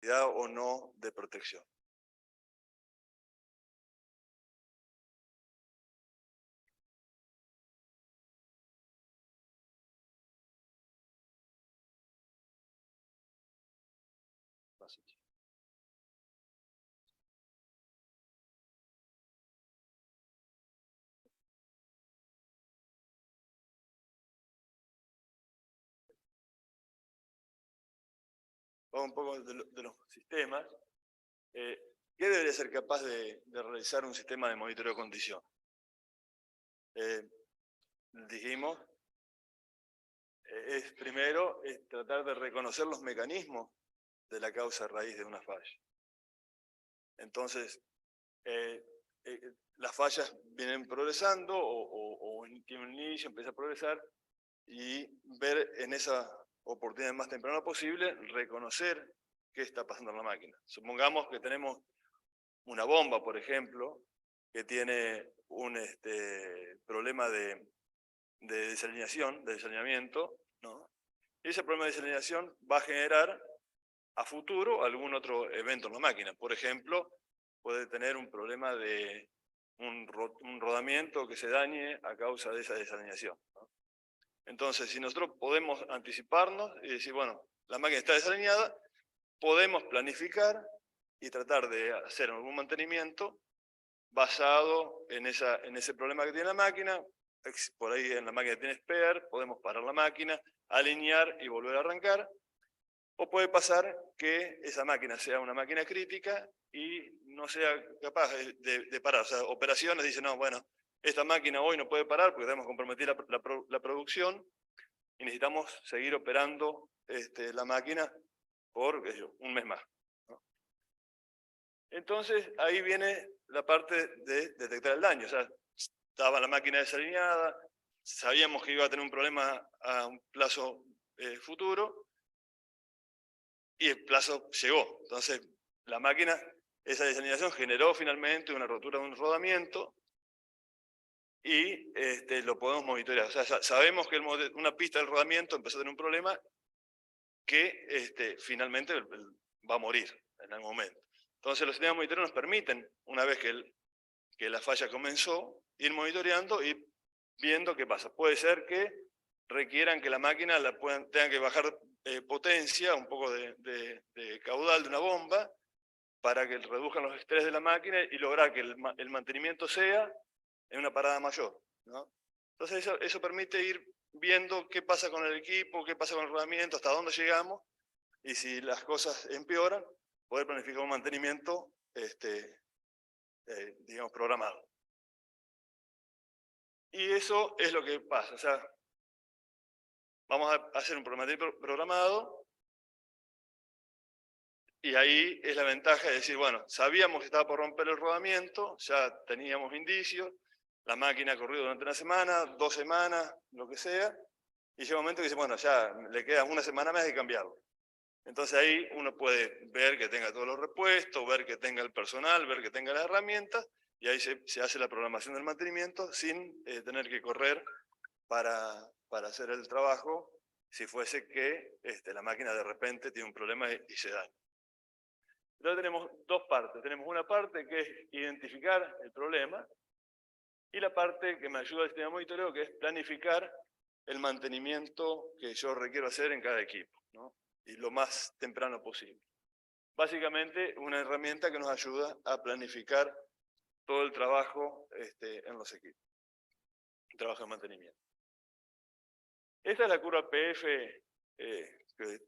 o no de protección. Vamos un poco de los sistemas. ¿Qué debería ser capaz de realizar un sistema de monitoreo de condición? Dijimos, primero es tratar de reconocer los mecanismos de la causa raíz de una falla. Entonces, las fallas vienen progresando o tienen un inicio, empieza a progresar, y ver en esa oportunidad más temprana posible, reconocer qué está pasando en la máquina. Supongamos que tenemos una bomba, por ejemplo, que tiene un problema de desalinamiento, ¿no? Y ese problema de desalinización va a generar a futuro algún otro evento en la máquina. Por ejemplo, puede tener un problema de un rodamiento que se dañe a causa de esa desalinización, ¿no? Entonces, si nosotros podemos anticiparnos y decir, bueno, la máquina está desalineada, podemos planificar y tratar de hacer algún mantenimiento basado en ese problema que tiene la máquina. Por ahí en la máquina tiene spare, podemos parar la máquina, alinear y volver a arrancar. O puede pasar que esa máquina sea una máquina crítica y no sea capaz de parar. O sea, operaciones dicen, no, bueno, esta máquina hoy no puede parar porque tenemos comprometida la producción y necesitamos seguir operando la máquina por un mes más, ¿no? Entonces, ahí viene la parte de detectar el daño. O sea, estaba la máquina desalineada, sabíamos que iba a tener un problema a un plazo futuro, y el plazo llegó. Entonces, la máquina, esa desalineación generó finalmente una rotura de un rodamiento y lo podemos monitorear. O sea, sabemos que una pista del rodamiento empezó a tener un problema que finalmente va a morir en algún momento. Entonces, los sistemas monitoreos nos permiten, una vez que la falla comenzó, ir monitoreando y viendo qué pasa. Puede ser que requieran que la máquina tenga que bajar potencia, un poco de caudal de una bomba, para que reduzcan los estrés de la máquina y lograr que el mantenimiento sea en una parada mayor, ¿no? Entonces eso permite ir viendo qué pasa con el equipo, qué pasa con el rodamiento, hasta dónde llegamos, y si las cosas empeoran, poder planificar un mantenimiento digamos, programado. Y eso es lo que pasa. O sea, vamos a hacer un mantenimiento programado, y ahí es la ventaja de decir, bueno, sabíamos que estaba por romper el rodamiento, ya teníamos indicios, la máquina ha corrido durante una semana, 2 semanas, lo que sea, y llega un momento que dice, bueno, ya le queda una semana más de cambiarlo. Entonces ahí uno puede ver que tenga todos los repuestos, ver que tenga el personal, ver que tenga las herramientas, y ahí se hace la programación del mantenimiento sin tener que correr para hacer el trabajo si fuese que la máquina de repente tiene un problema y se daña. Entonces tenemos dos partes. Tenemos una parte que es identificar el problema y la parte que me ayuda al sistema de monitoreo, que es planificar el mantenimiento que yo requiero hacer en cada equipo, ¿no? Y lo más temprano posible. Básicamente una herramienta que nos ayuda a planificar todo el trabajo en los equipos, el trabajo de mantenimiento. Esta es la curva PF que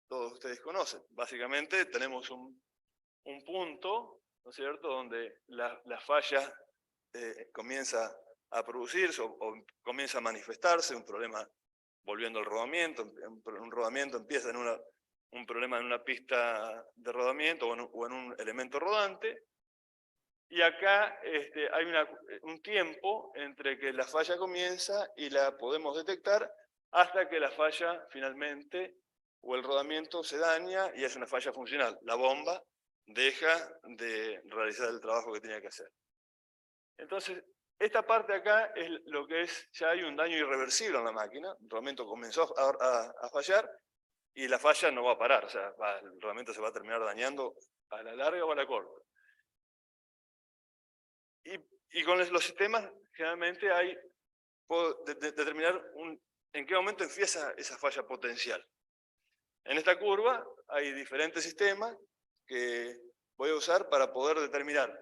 todos ustedes conocen. Básicamente tenemos un punto, ¿no es cierto?, donde la falla comienza a producirse o comienza a manifestarse, un problema volviendo al rodamiento, un rodamiento empieza en un problema en una pista de rodamiento o en un elemento rodante, y acá hay un tiempo entre que la falla comienza y la podemos detectar hasta que la falla finalmente o el rodamiento se daña y es una falla funcional. La bomba deja de realizar el trabajo que tenía que hacer. Entonces, esta parte acá es lo que es, ya hay un daño irreversible en la máquina, el rodamiento comenzó a fallar, y la falla no va a parar, o sea, el rodamiento se va a terminar dañando a la larga o a la corta. Y con los sistemas, generalmente puedo determinar en qué momento empieza esa falla potencial. En esta curva hay diferentes sistemas que voy a usar para poder determinar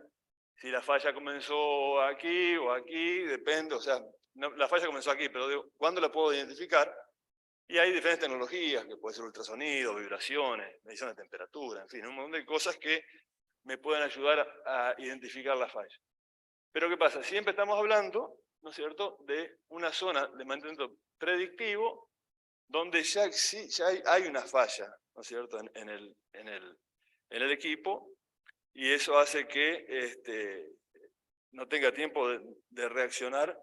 si la falla comenzó aquí o aquí, depende, o sea, la falla comenzó aquí, pero digo, ¿cuándo la puedo identificar? Y hay diferentes tecnologías, que puede ser ultrasonido, vibraciones, medición de temperatura, en fin, un montón de cosas que me pueden ayudar a identificar la falla. Pero ¿qué pasa? Siempre estamos hablando, ¿no es cierto?, de una zona de mantenimiento predictivo donde ya hay una falla, ¿no es cierto?, en el equipo, y eso hace que no tenga tiempo de reaccionar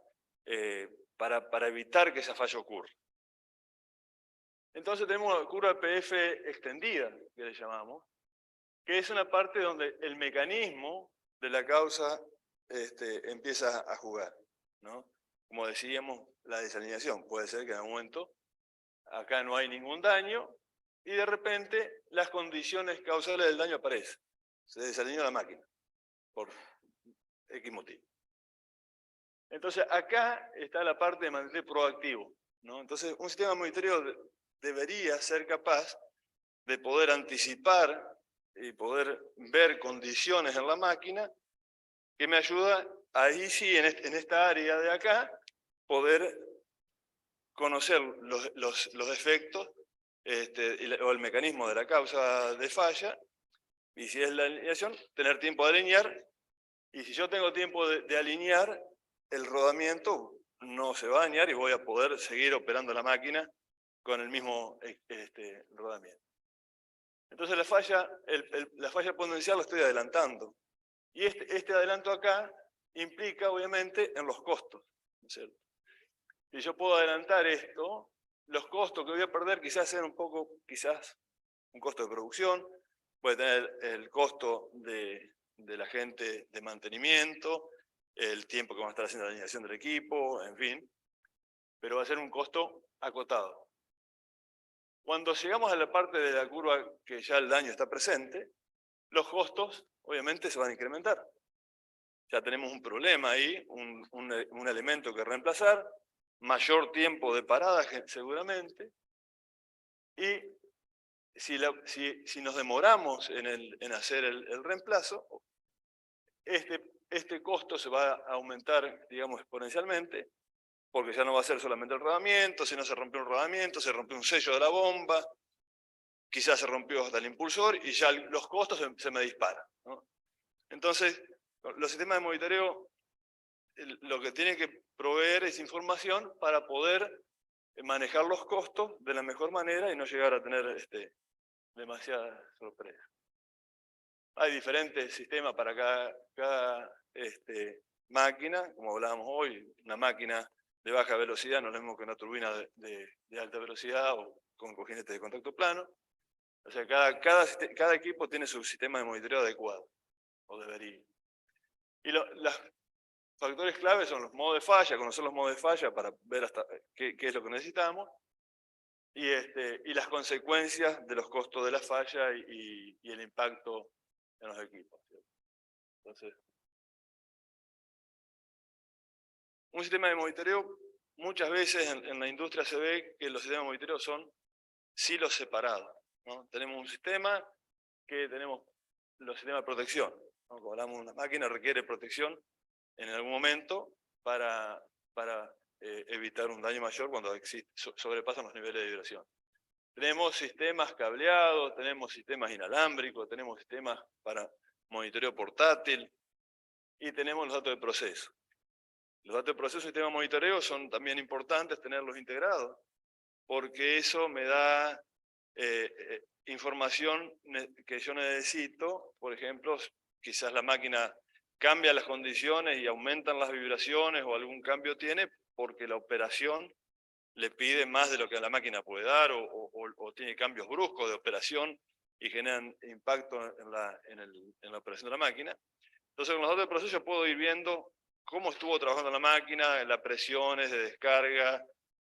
para evitar que esa falla ocurra. Entonces tenemos la curva PF extendida, que le llamamos, que es una parte donde el mecanismo de la causa empieza a jugar, ¿no? Como decíamos, la desalineación. Puede ser que en algún momento acá no hay ningún daño y de repente las condiciones causales del daño aparecen. Se desalineó la máquina por X motivo. Entonces acá está la parte de mantener proactivo, ¿no? Entonces un sistema de monitoreo debería ser capaz de poder anticipar y poder ver condiciones en la máquina que me ayuda, ahí sí, en esta área de acá, poder conocer los efectos o el mecanismo de la causa de falla, y si es la alineación, tener tiempo de alinear, y si yo tengo tiempo de alinear, el rodamiento no se va a dañar y voy a poder seguir operando la máquina con el mismo rodamiento. Entonces la falla potencial la estoy adelantando. Y este adelanto acá implica, obviamente, en los costos, ¿no es cierto? Si yo puedo adelantar esto, los costos que voy a perder quizás sean un costo de producción, puede tener el costo de la gente de mantenimiento, el tiempo que va a estar haciendo la alineación del equipo, en fin, pero va a ser un costo acotado. Cuando llegamos a la parte de la curva que ya el daño está presente, los costos obviamente se van a incrementar. Ya tenemos un problema ahí, un elemento que reemplazar, mayor tiempo de parada seguramente, y si nos demoramos en hacer el reemplazo, este costo se va a aumentar, digamos, exponencialmente, porque ya no va a ser solamente el rodamiento, si no se rompió un rodamiento, se rompió un sello de la bomba, quizás se rompió hasta el impulsor y ya los costos se me disparan, ¿no? Entonces, los sistemas de monitoreo lo que tienen que proveer es información para poder manejar los costos de la mejor manera y no llegar a tener demasiadas sorpresas. Hay diferentes sistemas para cada máquina, como hablábamos hoy, una máquina de baja velocidad no es lo mismo que una turbina de alta velocidad o con cojinetes de contacto plano. O sea, cada equipo tiene su sistema de monitoreo adecuado, o debería. Y los factores clave son los modos de falla, conocer los modos de falla para ver hasta qué es lo que necesitamos, y las consecuencias de los costos de la falla y el impacto en los equipos, ¿cierto? Entonces, un sistema de monitoreo, muchas veces en la industria se ve que los sistemas de monitoreo son silos separados, ¿no? Tenemos un sistema que tenemos los sistemas de protección, ¿no? Como hablamos, una máquina requiere protección en algún momento para evitar un daño mayor cuando sobrepasan los niveles de vibración. Tenemos sistemas cableados, tenemos sistemas inalámbricos, tenemos sistemas para monitoreo portátil y tenemos los datos de proceso. Los datos de proceso y sistema de monitoreo son también importantes tenerlos integrados, porque eso me da información que yo necesito. Por ejemplo, quizás la máquina cambia las condiciones y aumentan las vibraciones o algún cambio tiene porque la operación le pide más de lo que la máquina puede dar o tiene cambios bruscos de operación y generan impacto en la operación de la máquina. Entonces, con los datos de proceso puedo ir viendo cómo estuvo trabajando la máquina, las presiones de descarga,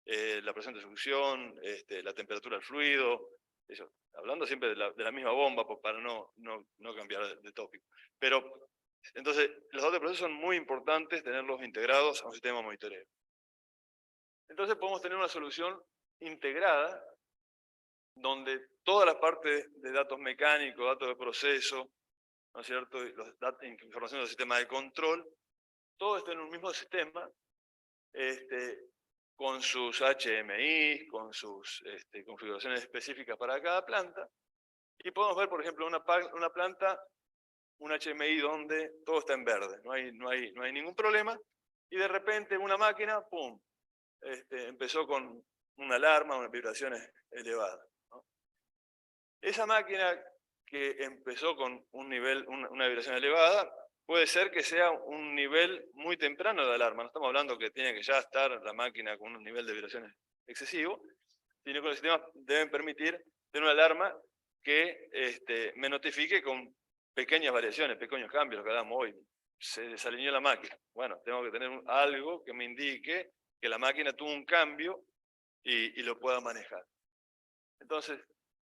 la presión de succión, la temperatura del fluido, Eso, hablando siempre de la misma bomba para no cambiar de tópico. Pero, entonces, los datos de proceso son muy importantes tenerlos integrados a un sistema de monitoreo. Entonces podemos tener una solución integrada donde toda la parte de datos mecánicos, datos de proceso, ¿no es cierto?, y información del sistema de control, todo está en un mismo sistema, con sus HMI, con sus configuraciones específicas para cada planta, y podemos ver, por ejemplo, una planta, un HMI donde todo está en verde, no hay ningún problema, y de repente una máquina, ¡pum!, empezó con una alarma, unas vibraciones elevadas, ¿no? Esa máquina que empezó con una vibración elevada, puede ser que sea un nivel muy temprano de alarma. No estamos hablando que tiene que ya estar la máquina con un nivel de vibraciones excesivo, sino que los sistemas deben permitir tener una alarma que me notifique con pequeñas variaciones, pequeños cambios, lo que hablamos hoy. Se desalineó la máquina. Bueno, tengo que tener algo que me indique que la máquina tuvo un cambio y lo pueda manejar. Entonces,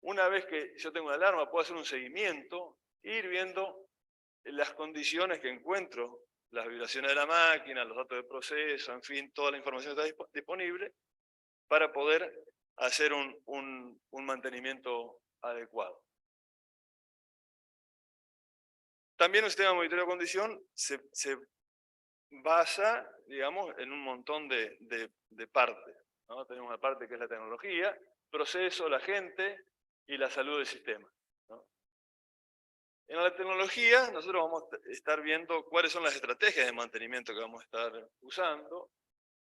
una vez que yo tengo una alarma, puedo hacer un seguimiento, ir viendo las condiciones que encuentro, las vibraciones de la máquina, los datos de proceso, en fin, toda la información está disponible para poder hacer un mantenimiento adecuado. También un sistema de monitoreo de condición se basa, digamos, en un montón de partes, ¿no? Tenemos una parte que es la tecnología, proceso, la gente y la salud del sistema, ¿no? En la tecnología, nosotros vamos a estar viendo cuáles son las estrategias de mantenimiento que vamos a estar usando,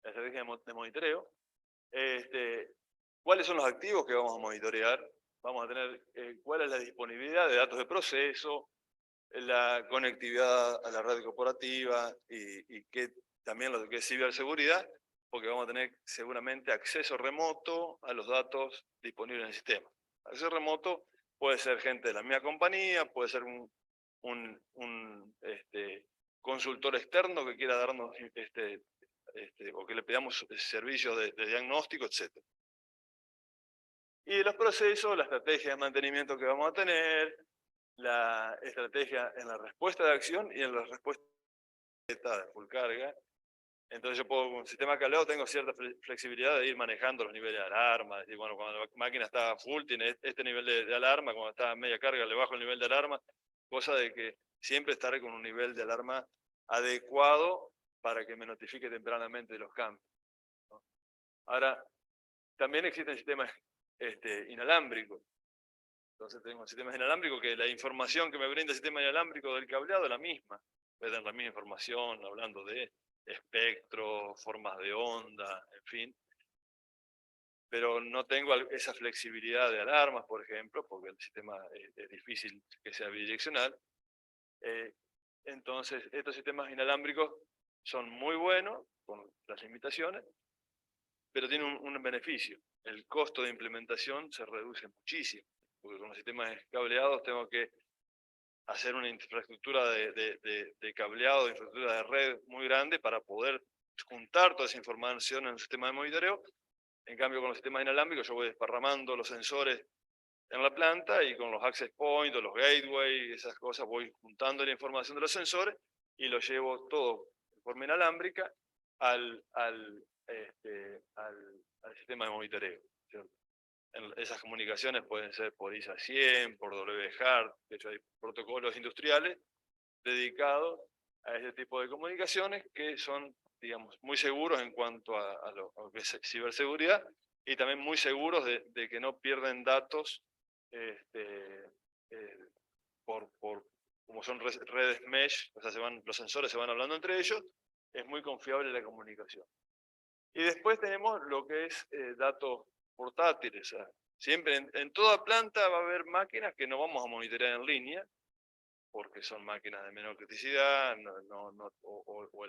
la estrategia de monitoreo, cuáles son los activos que vamos a monitorear, vamos a tener cuál es la disponibilidad de datos de proceso, la conectividad a la red corporativa y también lo que es ciberseguridad, porque vamos a tener seguramente acceso remoto a los datos disponibles en el sistema. Acceso remoto puede ser gente de la misma compañía, puede ser un consultor externo que quiera darnos o que le pidamos servicios de diagnóstico, etc. Y los procesos, la estrategia de mantenimiento que vamos a tener, la estrategia en la respuesta de acción y en la respuesta de full carga. Entonces yo puedo, con un sistema cableado tengo cierta flexibilidad de ir manejando los niveles de alarma. Y bueno, cuando la máquina está full tiene este nivel de alarma, cuando está a media carga le bajo el nivel de alarma, cosa de que siempre estaré con un nivel de alarma adecuado para que me notifique tempranamente de los cambios, ¿no? Ahora, también existen sistemas inalámbricos. Entonces tenemos sistemas inalámbricos que la información que me brinda el sistema inalámbrico del cableado es la misma. Puede dar la misma información hablando de espectro, formas de onda, en fin. Pero no tengo esa flexibilidad de alarmas, por ejemplo, porque el sistema es difícil que sea bidireccional. Entonces, estos sistemas inalámbricos son muy buenos, con las limitaciones, pero tienen un beneficio. El costo de implementación se reduce muchísimo, porque con los sistemas cableados tengo que hacer una infraestructura de cableado, de infraestructura de red muy grande para poder juntar toda esa información en un sistema de monitoreo. En cambio, con los sistemas inalámbricos yo voy desparramando los sensores en la planta y con los access points, los gateways, esas cosas, voy juntando la información de los sensores y lo llevo todo de forma inalámbrica al sistema de monitoreo, ¿cierto? Esas comunicaciones pueden ser por ISA 100, por WHART, de hecho hay protocolos industriales dedicados a ese tipo de comunicaciones que son, digamos, muy seguros en cuanto a lo que es ciberseguridad y también muy seguros de que no pierden datos como son redes mesh, o sea, los sensores se van hablando entre ellos, es muy confiable la comunicación. Y después tenemos lo que es datos portátiles. Siempre en toda planta va a haber máquinas que no vamos a monitorear en línea, porque son máquinas de menor criticidad, o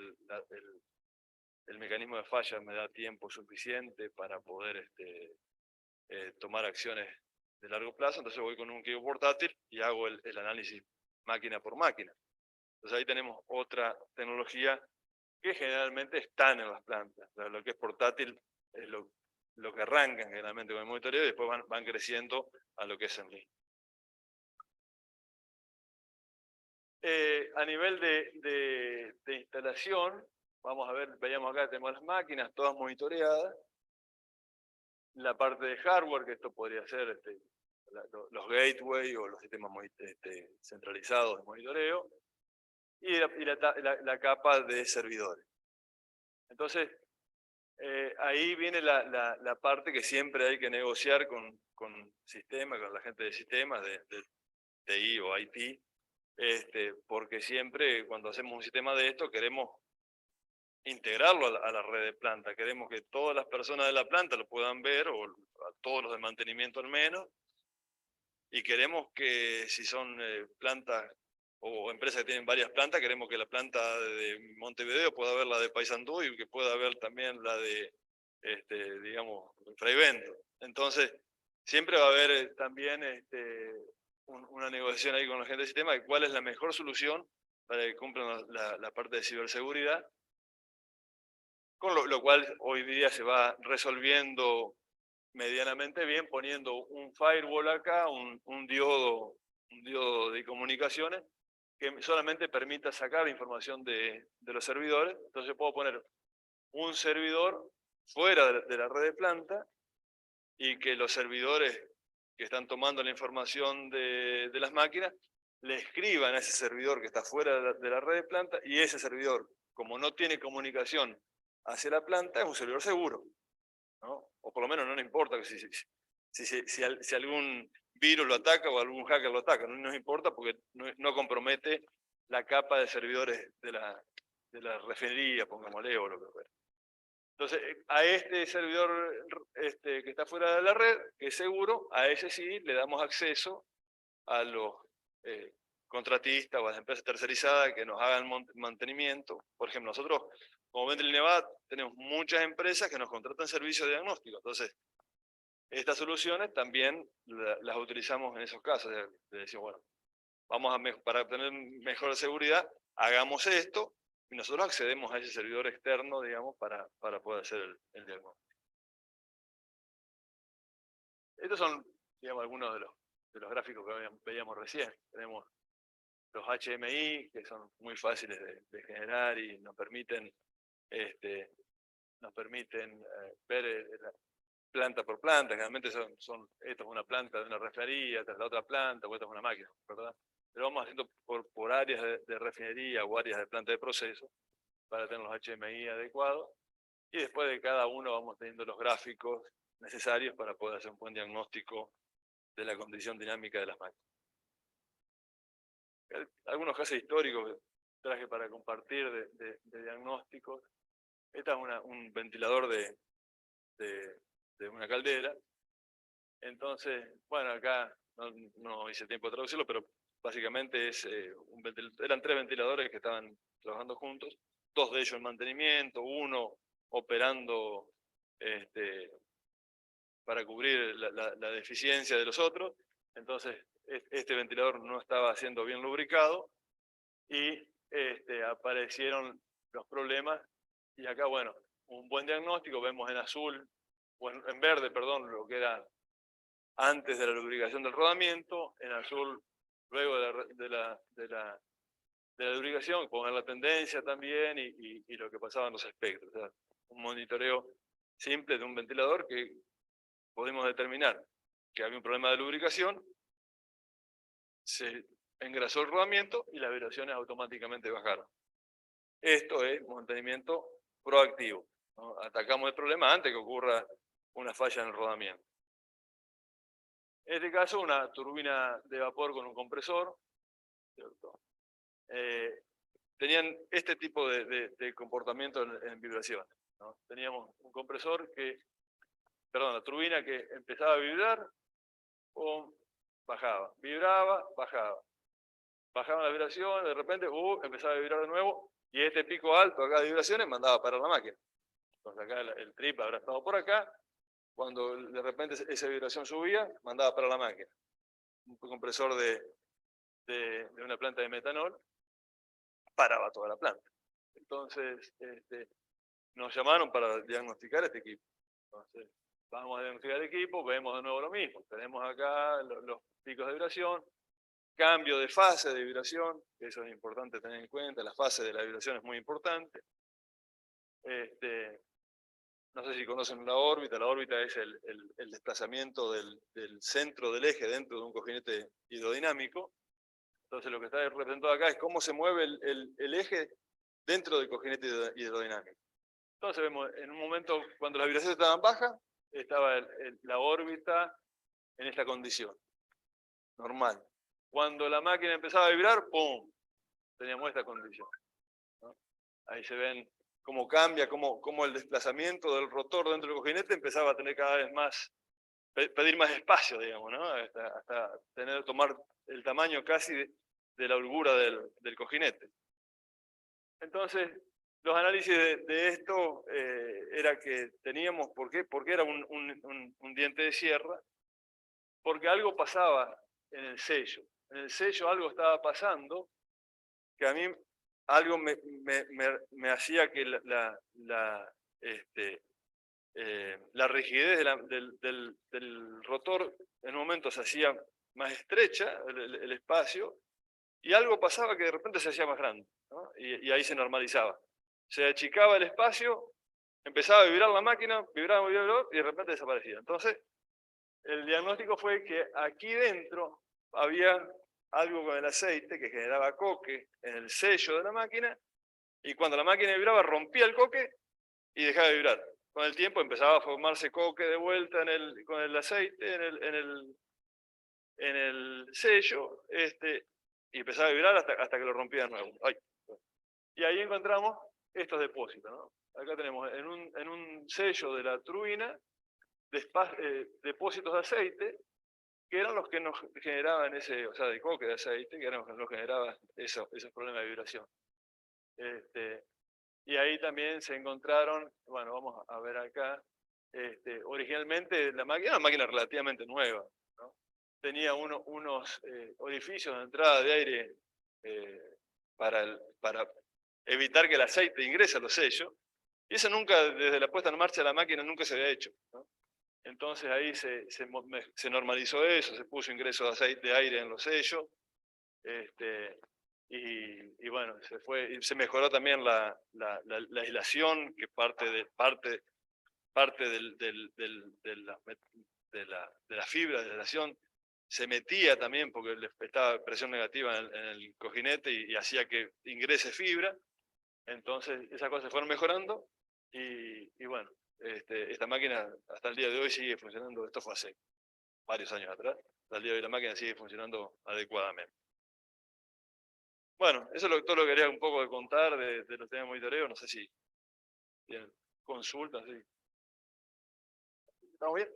el mecanismo de falla me da tiempo suficiente para poder tomar acciones de largo plazo. Entonces voy con un equipo portátil y hago el análisis máquina por máquina. Entonces ahí tenemos otra tecnología que generalmente están en las plantas. Lo que es portátil es lo que arrancan generalmente con el monitoreo y después van creciendo a lo que es en línea. A nivel de instalación, vamos a ver, veíamos acá, tenemos las máquinas todas monitoreadas. La parte de hardware, que esto podría ser los gateway o los sistemas centralizados de monitoreo, y la capa de servidores. Entonces, ahí viene la parte que siempre hay que negociar con sistemas, con la gente de sistemas, de TI o IT, porque siempre cuando hacemos un sistema de esto queremos integrarlo a la red de planta, queremos que todas las personas de la planta lo puedan ver, o a todos los de mantenimiento al menos, y queremos que si son plantas o empresas que tienen varias plantas, queremos que la planta de Montevideo pueda ver la de Paysandú y que pueda ver también la de, digamos, Freivento. Entonces, siempre va a haber también una negociación ahí con la gente del sistema de cuál es la mejor solución para que cumplan la parte de ciberseguridad, con lo cual hoy día se va resolviendo medianamente bien poniendo un firewall acá, un diodo de comunicaciones que solamente permita sacar información de los servidores. Entonces puedo poner un servidor fuera de la red de planta y que los servidores que están tomando la información de las máquinas le escriban a ese servidor que está fuera de la red de planta, y ese servidor, como no tiene comunicación hacia la planta, es un servidor seguro, ¿no? O por lo menos no le importa que si algún virus lo ataca o algún hacker lo ataca, no nos importa porque no compromete la capa de servidores de la refinería, pongámosle, o lo que fuera. Entonces, a este servidor que está fuera de la red, que es seguro, a ese sí le damos acceso a los contratistas o a las empresas tercerizadas que nos hagan mantenimiento. Por ejemplo, nosotros, como Bentley Nevada, tenemos muchas empresas que nos contratan servicios de diagnóstico. Entonces, estas soluciones también las utilizamos en esos casos. De decir, bueno, para obtener mejor seguridad, hagamos esto, y nosotros accedemos a ese servidor externo, digamos, para poder hacer el diagnóstico. Estos son, digamos, algunos de los gráficos que veíamos recién. Tenemos los HMI, que son muy fáciles de generar y nos permiten ver planta por planta. Generalmente esto es una planta de una refinería, esta es la otra planta, o esta es una máquina, ¿verdad? Pero vamos haciendo por áreas de refinería o áreas de planta de proceso para tener los HMI adecuados, y después de cada uno vamos teniendo los gráficos necesarios para poder hacer un buen diagnóstico de la condición dinámica de las máquinas. Algunos casos históricos que traje para compartir de diagnósticos. Este es un ventilador de una caldera. Entonces, bueno, acá no hice tiempo de traducirlo, pero básicamente eran 3 ventiladores que estaban trabajando juntos, 2 de ellos en mantenimiento, uno operando para cubrir la deficiencia de los otros. Entonces, este ventilador no estaba siendo bien lubricado y aparecieron los problemas. Y acá, bueno, un buen diagnóstico, vemos en azul, o en verde, perdón, lo que era antes de la lubricación del rodamiento, en azul luego de la lubricación, poner la tendencia también y lo que pasaba en los espectros. O sea, un monitoreo simple de un ventilador que pudimos determinar que había un problema de lubricación, se engrasó el rodamiento y las vibraciones automáticamente bajaron. Esto es mantenimiento proactivo, ¿no? Atacamos el problema antes que ocurra una falla en el rodamiento. En este caso, una turbina de vapor con un compresor, ¿cierto? Tenían este tipo de comportamiento en vibraciones, ¿no? Teníamos un compresor la turbina que empezaba a vibrar, o bajaba, vibraba, bajaba. Bajaban las vibraciones, de repente empezaba a vibrar de nuevo, y este pico alto acá de vibraciones mandaba a parar la máquina. Entonces acá el trip habrá estado por acá, cuando de repente esa vibración subía, mandaba para la máquina. Un compresor de una planta de metanol paraba toda la planta. Entonces nos llamaron para diagnosticar este equipo. Entonces, Vamos a identificar el equipo, vemos de nuevo lo mismo. Tenemos acá los picos de vibración, cambio de fase de vibración, que eso es importante tener en cuenta, la fase de la vibración es muy importante. No sé si conocen la órbita es el desplazamiento del centro del eje dentro de un cojinete hidrodinámico. Entonces lo que está representado acá es cómo se mueve el eje dentro del cojinete hidrodinámico. Entonces vemos, en un momento, cuando las vibraciones estaban bajas, estaba la órbita en esta condición, normal. Cuando la máquina empezaba a vibrar, ¡pum!, teníamos esta condición, ¿no? Ahí se ven cómo cambia, cómo el desplazamiento del rotor dentro del cojinete empezaba a tener cada vez más, pedir más espacio, digamos, ¿no? Hasta tomar el tamaño casi de la holgura del cojinete. Entonces, los análisis de esto era que teníamos, ¿por qué? Porque era un diente de sierra, porque algo pasaba en el sello. En el sello algo estaba pasando, que a mí algo me hacía que la rigidez del rotor en un momento se hacía más estrecha, el espacio, y algo pasaba que de repente se hacía más grande, ¿no? Y ahí se normalizaba. Se achicaba el espacio, empezaba a vibrar la máquina, vibraba, y de repente desaparecía. Entonces, el diagnóstico fue que aquí dentro había algo con el aceite que generaba coque en el sello de la máquina, y cuando la máquina vibraba rompía el coque y dejaba de vibrar. Con el tiempo empezaba a formarse coque de vuelta con el aceite en el sello, y empezaba a vibrar hasta que lo rompía de nuevo. Ay. Y ahí encontramos estos depósitos, ¿no? Acá tenemos en un sello de la turbina depósitos de aceite, que eran los que nos generaban o sea, de coque de aceite, que eran los que nos generaban esos problemas de vibración. Y ahí también se encontraron, bueno, vamos a ver acá, originalmente la máquina era una máquina relativamente nueva, ¿no? Tenía unos orificios de entrada de aire para evitar que el aceite ingrese a los sellos, y eso nunca, desde la puesta en marcha de la máquina, nunca se había hecho, ¿no? Entonces ahí se normalizó eso, se puso ingreso de aceite de aire en los sellos, y bueno, se mejoró también la aislación, que parte de la fibra de aislación se metía también porque estaba presión negativa en el cojinete y hacía que ingrese fibra. Entonces esas cosas se fueron mejorando y bueno, esta máquina hasta el día de hoy sigue funcionando. Esto fue hace varios años atrás. Hasta el día de hoy la máquina sigue funcionando adecuadamente. Bueno, eso es todo lo que quería un poco de contar de los temas de monitoreo. No sé si tienen consultas. ¿Sí? ¿Estamos bien?